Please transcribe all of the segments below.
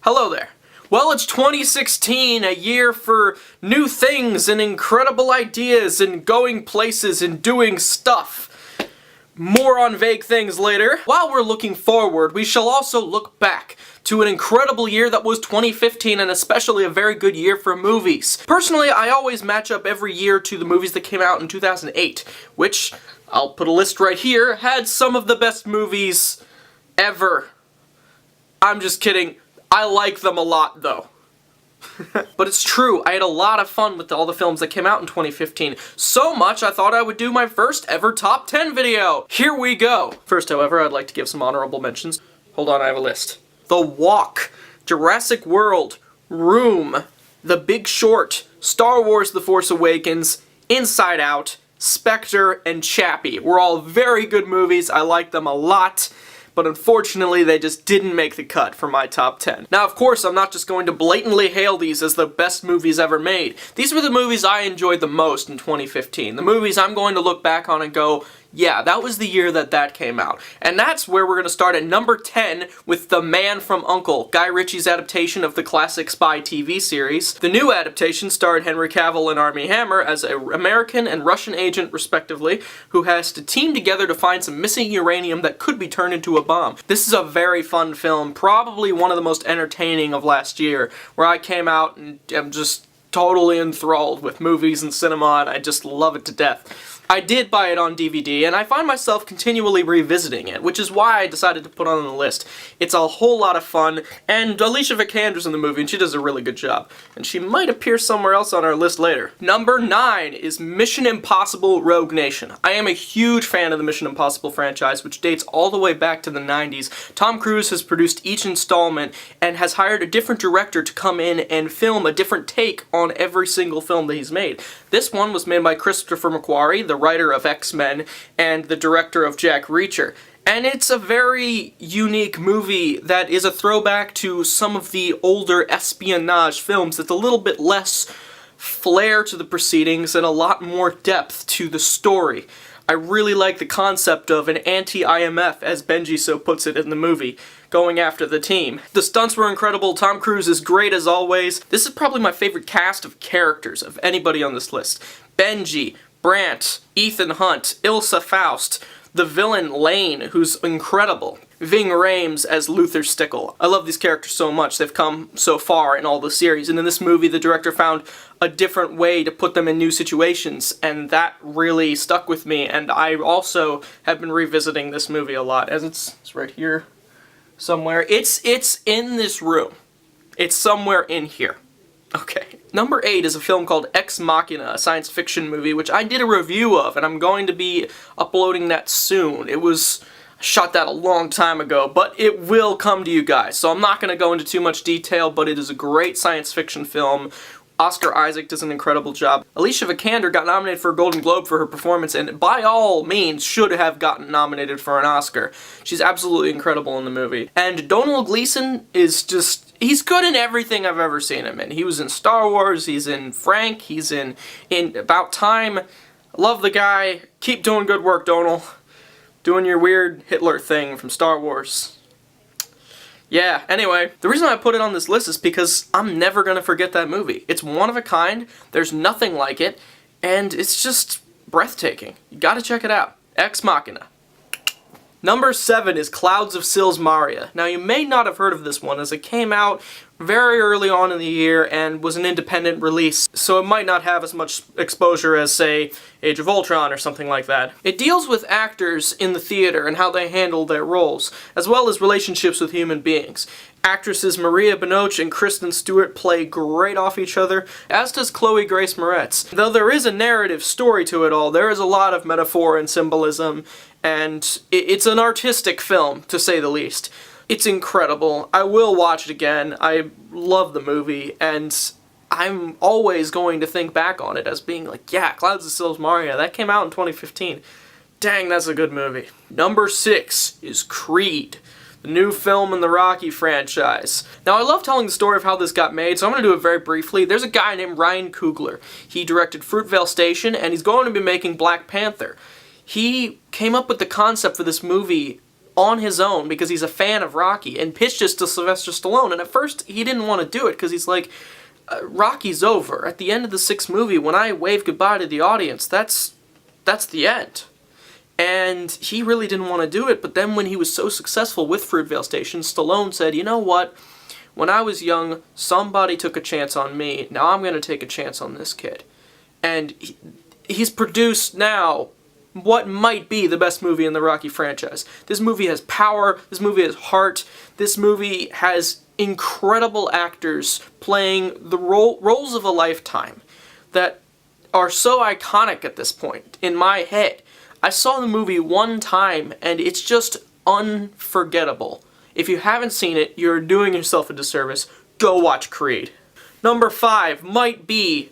Hello there. Well, it's 2016, a year for new things and incredible ideas and going places and doing stuff. More on vague things later. While we're looking forward, we shall also look back to an incredible year that was 2015, and especially a very good year for movies. Personally, I always match up every year to the movies that came out in 2008, which, I'll put a list right here, had some of the best movies ever. I'm just kidding. I like them a lot, though. But it's true, I had a lot of fun with all the films that came out in 2015. So much, I thought I would do my first ever top 10 video. Here we go. First, however, I'd like to give some honorable mentions. Hold on, I have a list. The Walk, Jurassic World, Room, The Big Short, Star Wars The Force Awakens, Inside Out, Spectre, and Chappie were all very good movies. I like them a lot. But unfortunately, they just didn't make the cut for my top 10. Now, of course, I'm not just going to blatantly hail these as the best movies ever made. These were the movies I enjoyed the most in 2015. The movies I'm going to look back on and go, yeah, that was the year that came out. And that's where we're going to start at number 10 with The Man from U.N.C.L.E, Guy Ritchie's adaptation of the classic spy TV series. The new adaptation starred Henry Cavill and Armie Hammer as an American and Russian agent, respectively, who has to team together to find some missing uranium that could be turned into a bomb. This is a very fun film, probably one of the most entertaining of last year, where I came out and am just totally enthralled with movies and cinema, and I just love it to death. I did buy it on DVD, and I find myself continually revisiting it, which is why I decided to put it on the list. It's a whole lot of fun, and Alicia Vikander's in the movie, and she does a really good job. And she might appear somewhere else on our list later. Number 9 is Mission Impossible Rogue Nation. I am a huge fan of the Mission Impossible franchise, which dates all the way back to the 90s. Tom Cruise has produced each installment, and has hired a different director to come in and film a different take on every single film that he's made. This one was made by Christopher McQuarrie, the writer of X-Men, and the director of Jack Reacher. And it's a very unique movie that is a throwback to some of the older espionage films that's a little bit less flair to the proceedings and a lot more depth to the story. I really like the concept of an anti-IMF, as Benji so puts it in the movie, going after the team. The stunts were incredible, Tom Cruise is great as always. This is probably my favorite cast of characters of anybody on this list. Benji, Brant, Ethan Hunt, Ilsa Faust, the villain Lane, who's incredible, Ving Rhames as Luther Stickle. I love these characters so much. They've come so far in all the series, and in this movie the director found a different way to put them in new situations, and that really stuck with me, and I also have been revisiting this movie a lot, as it's right here somewhere. It's in this room. It's somewhere in here. Okay. Number 8 is a film called Ex Machina, a science fiction movie, which I did a review of, and I'm going to be uploading that soon. I shot that a long time ago, but it will come to you guys, so I'm not going to go into too much detail, but it is a great science fiction film. Oscar Isaac does an incredible job. Alicia Vikander got nominated for a Golden Globe for her performance, and by all means should have gotten nominated for an Oscar. She's absolutely incredible in the movie. And Domhnall Gleeson is just, he's good in everything I've ever seen him in. He was in Star Wars, he's in Frank, he's in About Time. Love the guy. Keep doing good work, Domhnall. Doing your weird Hitler thing from Star Wars. Yeah, anyway, the reason I put it on this list is because I'm never gonna forget that movie. It's one of a kind, there's nothing like it, and it's just breathtaking. You gotta check it out. Ex Machina. Number 7 is Clouds of Sils Maria. Now, you may not have heard of this one, as it came out very early on in the year and was an independent release, so it might not have as much exposure as, say, Age of Ultron or something like that. It deals with actors in the theater and how they handle their roles, as well as relationships with human beings. Actresses Maria Benoche and Kristen Stewart play great off each other, as does Chloe Grace Moretz. Though there is a narrative story to it all, there is a lot of metaphor and symbolism, and it's an artistic film, to say the least. It's incredible. I will watch it again. I love the movie, and I'm always going to think back on it as being like, yeah, Clouds of Sils Maria, that came out in 2015. Dang, that's a good movie. Number 6 is Creed, the new film in the Rocky franchise. Now, I love telling the story of how this got made, so I'm going to do it very briefly. There's a guy named Ryan Coogler. He directed Fruitvale Station, and he's going to be making Black Panther. He came up with the concept for this movie on his own because he's a fan of Rocky and pitched this to Sylvester Stallone. And at first, he didn't want to do it because he's like, Rocky's over. At the end of the 6th movie, when I wave goodbye to the audience, that's the end. And he really didn't want to do it, but then when he was so successful with Fruitvale Station, Stallone said, you know what? When I was young, somebody took a chance on me. Now I'm going to take a chance on this kid. And he's produced now what might be the best movie in the Rocky franchise. This movie has power. This movie has heart. This movie has incredible actors playing the roles of a lifetime that are so iconic at this point in my head. I saw the movie one time and it's just unforgettable. If you haven't seen it, you're doing yourself a disservice. Go watch Creed. Number 5 might be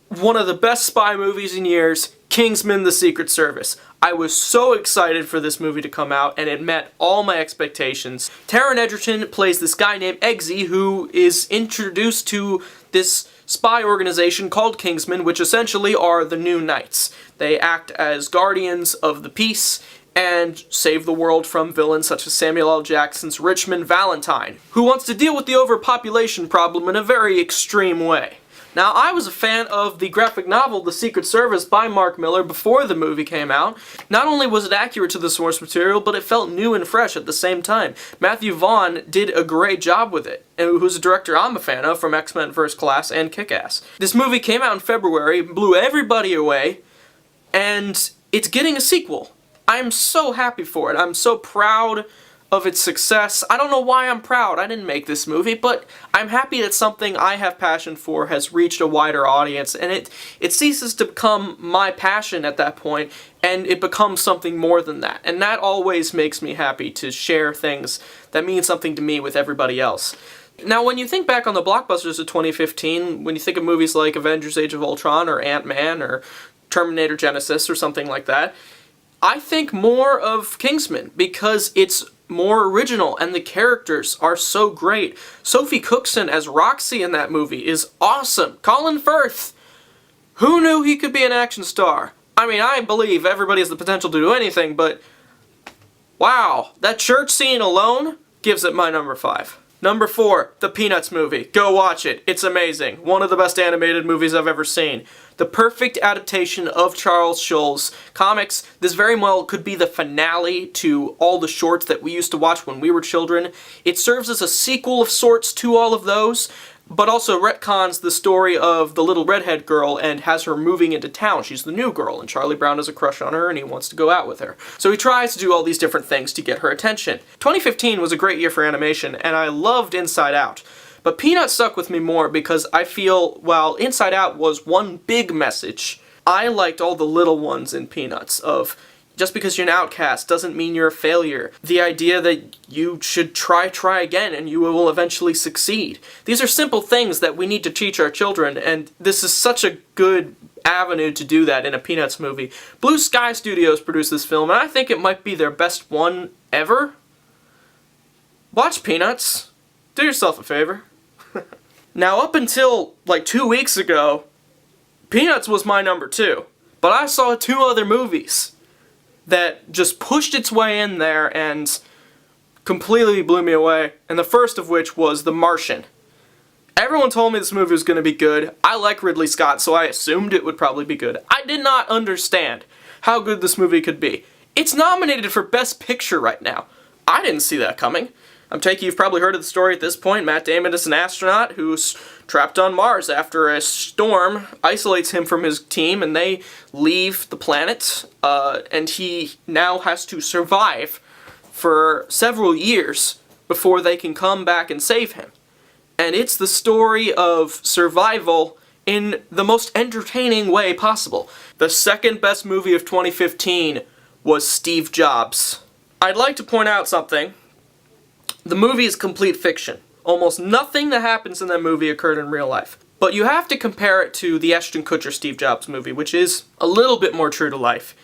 one of the best spy movies in years, Kingsman: The Secret Service. I was so excited for this movie to come out, and it met all my expectations. Taron Egerton plays this guy named Eggsy, who is introduced to this spy organization called Kingsman, which essentially are the new knights. They act as guardians of the peace and save the world from villains such as Samuel L. Jackson's Richmond Valentine, who wants to deal with the overpopulation problem in a very extreme way. Now, I was a fan of the graphic novel The Secret Service by Mark Millar before the movie came out. Not only was it accurate to the source material, but it felt new and fresh at the same time. Matthew Vaughn did a great job with it, who's a director I'm a fan of from X-Men First Class and Kick-Ass. This movie came out in February, blew everybody away, and it's getting a sequel. I'm so happy for it. I'm so proud of its success. I don't know why I'm proud. I didn't make this movie, but I'm happy that something I have passion for has reached a wider audience, and it ceases to become my passion at that point, and it becomes something more than that. And that always makes me happy to share things that mean something to me with everybody else. Now, when you think back on the blockbusters of 2015, when you think of movies like Avengers: Age of Ultron or Ant-Man or Terminator Genesis or something like that, I think more of Kingsman because it's more original and the characters are so great. Sophie Cookson as Roxy in that movie is awesome. Colin Firth, who knew he could be an action star? I mean, I believe everybody has the potential to do anything, but wow, that church scene alone gives it my number 5. Number 4, the Peanuts movie. Go watch it. It's amazing. One of the best animated movies I've ever seen. The perfect adaptation of Charles Schulz comics. This very well could be the finale to all the shorts that we used to watch when we were children. It serves as a sequel of sorts to all of those, but also retcons the story of the little redhead girl and has her moving into town. She's the new girl, and Charlie Brown has a crush on her and he wants to go out with her. So he tries to do all these different things to get her attention. 2015 was a great year for animation, and I loved Inside Out. But Peanuts stuck with me more because I feel, while Inside Out was one big message, I liked all the little ones in Peanuts of just because you're an outcast doesn't mean you're a failure. The idea that you should try again and you will eventually succeed. These are simple things that we need to teach our children, and this is such a good avenue to do that in a Peanuts movie. Blue Sky Studios produced this film, and I think it might be their best one ever. Watch Peanuts. Do yourself a favor. Now, up until like 2 weeks ago, Peanuts was my number 2. But I saw 2 other movies that just pushed its way in there and completely blew me away. And the first of which was The Martian. Everyone told me this movie was going to be good. I like Ridley Scott, so I assumed it would probably be good. I did not understand how good this movie could be. It's nominated for Best Picture right now. I didn't see that coming. I'm taking you've probably heard of the story at this point. Matt Damon is an astronaut who's trapped on Mars after a storm isolates him from his team, and they leave the planet, and he now has to survive for several years before they can come back and save him. And it's the story of survival in the most entertaining way possible. The second best movie of 2015 was Steve Jobs. I'd like to point out something. The movie is complete fiction. Almost nothing that happens in that movie occurred in real life. But you have to compare it to the Ashton Kutcher Steve Jobs movie, which is a little bit more true to life,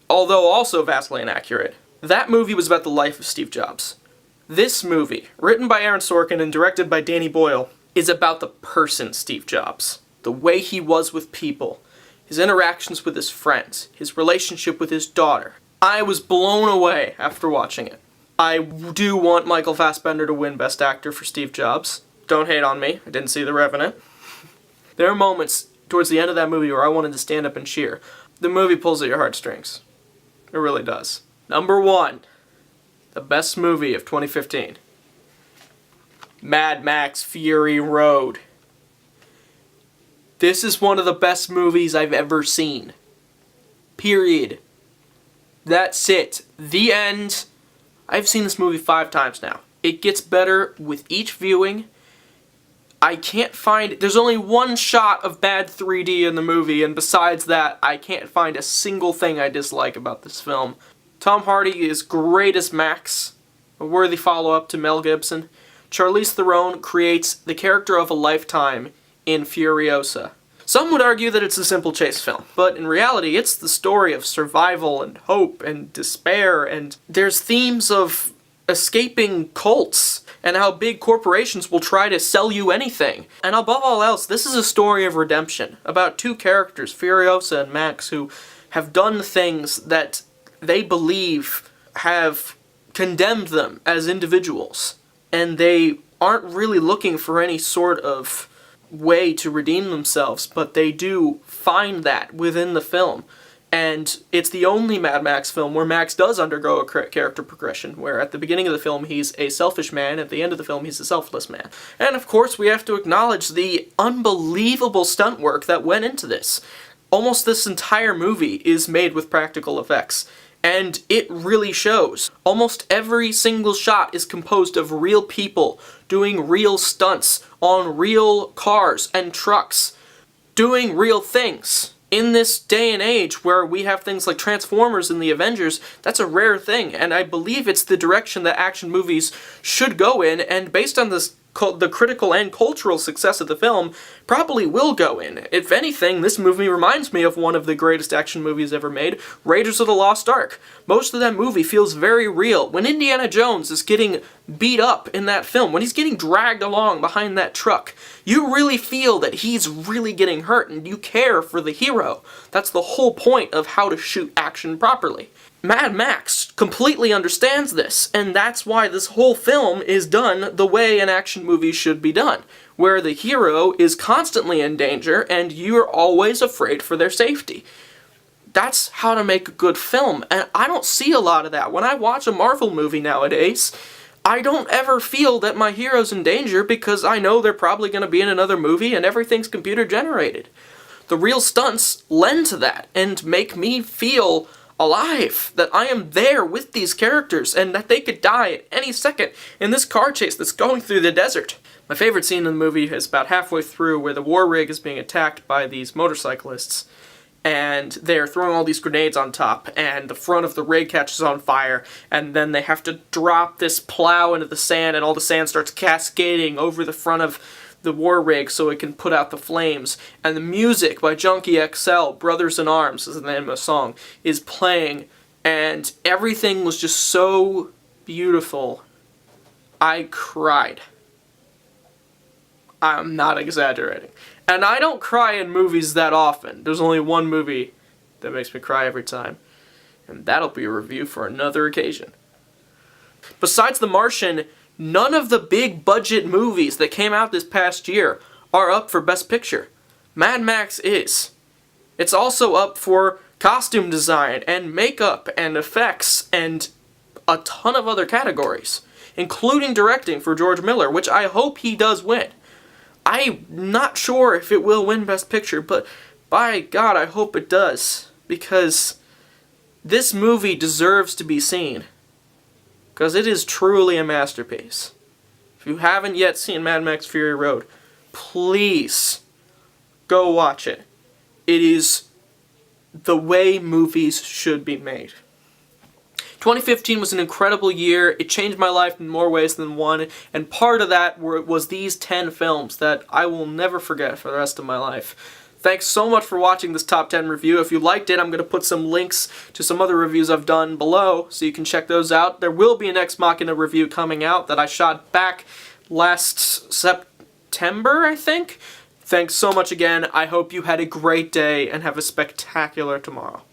although also vastly inaccurate. That movie was about the life of Steve Jobs. This movie, written by Aaron Sorkin and directed by Danny Boyle, is about the person Steve Jobs. The way he was with people, his interactions with his friends, his relationship with his daughter. I was blown away after watching it. I do want Michael Fassbender to win Best Actor for Steve Jobs. Don't hate on me, I didn't see The Revenant. There are moments towards the end of that movie where I wanted to stand up and cheer. The movie pulls at your heartstrings. It really does. Number 1, the best movie of 2015. Mad Max Fury Road. This is one of the best movies I've ever seen. Period. That's it. The end. I've seen this movie 5 times now. It gets better with each viewing. I can't find... There's only one shot of bad 3D in the movie, and besides that, I can't find a single thing I dislike about this film. Tom Hardy is great as Max, a worthy follow-up to Mel Gibson. Charlize Theron creates the character of a lifetime in Furiosa. Some would argue that it's a simple chase film, but in reality it's the story of survival and hope and despair, and there's themes of escaping cults and how big corporations will try to sell you anything. And above all else, this is a story of redemption, about 2 characters, Furiosa and Max, who have done things that they believe have condemned them as individuals, and they aren't really looking for any sort of way to redeem themselves, but they do find that within the film. And it's the only Mad Max film where Max does undergo a character progression, where at the beginning of the film he's a selfish man, at the end of the film he's a selfless man. And of course we have to acknowledge the unbelievable stunt work that went into this. Almost this entire movie is made with practical effects, and it really shows. Almost every single shot is composed of real people doing real stunts on real cars and trucks, doing real things. In this day and age where we have things like Transformers and the Avengers, that's a rare thing, and I believe it's the direction that action movies should go in, and based on this, the critical and cultural success of the film, probably will go in. If anything, this movie reminds me of one of the greatest action movies ever made, Raiders of the Lost Ark. Most of that movie feels very real. When Indiana Jones is getting beat up in that film, when he's getting dragged along behind that truck, you really feel that he's really getting hurt and you care for the hero. That's the whole point of how to shoot action properly. Mad Max completely understands this, and that's why this whole film is done the way an action movie should be done, where the hero is constantly in danger and you're always afraid for their safety. That's how to make a good film, and I don't see a lot of that. When I watch a Marvel movie nowadays, I don't ever feel that my hero's in danger because I know they're probably going to be in another movie and everything's computer generated. The real stunts lend to that and make me feel alive, that I am there with these characters and that they could die at any second in this car chase that's going through the desert. My favorite scene in the movie is about halfway through where the war rig is being attacked by these motorcyclists, and they're throwing all these grenades on top, and the front of the rig catches on fire, and then they have to drop this plow into the sand, and all the sand starts cascading over the front of the war rig so it can put out the flames. And the music by U.N.C.L.E, Brothers in Arms is the name of the song, is playing, and everything was just so beautiful. I cried. I'm not exaggerating. And I don't cry in movies that often. There's only one movie that makes me cry every time, and that'll be a review for another occasion. Besides The Martian, none of the big budget movies that came out this past year are up for Best Picture. Mad Max is. It's also up for costume design and makeup and effects and a ton of other categories, including directing for George Miller, which I hope he does win. I'm not sure if it will win Best Picture, but by God, I hope it does, because this movie deserves to be seen, because it is truly a masterpiece. If you haven't yet seen Mad Max Fury Road, please go watch it. It is the way movies should be made. 2015 was an incredible year. It changed my life in more ways than one, and part of that was these 10 films that I will never forget for the rest of my life. Thanks so much for watching this top 10 review. If you liked it, I'm going to put some links to some other reviews I've done below, so you can check those out. There will be an Ex Machina review coming out that I shot back last September, I think. Thanks so much again. I hope you had a great day and have a spectacular tomorrow.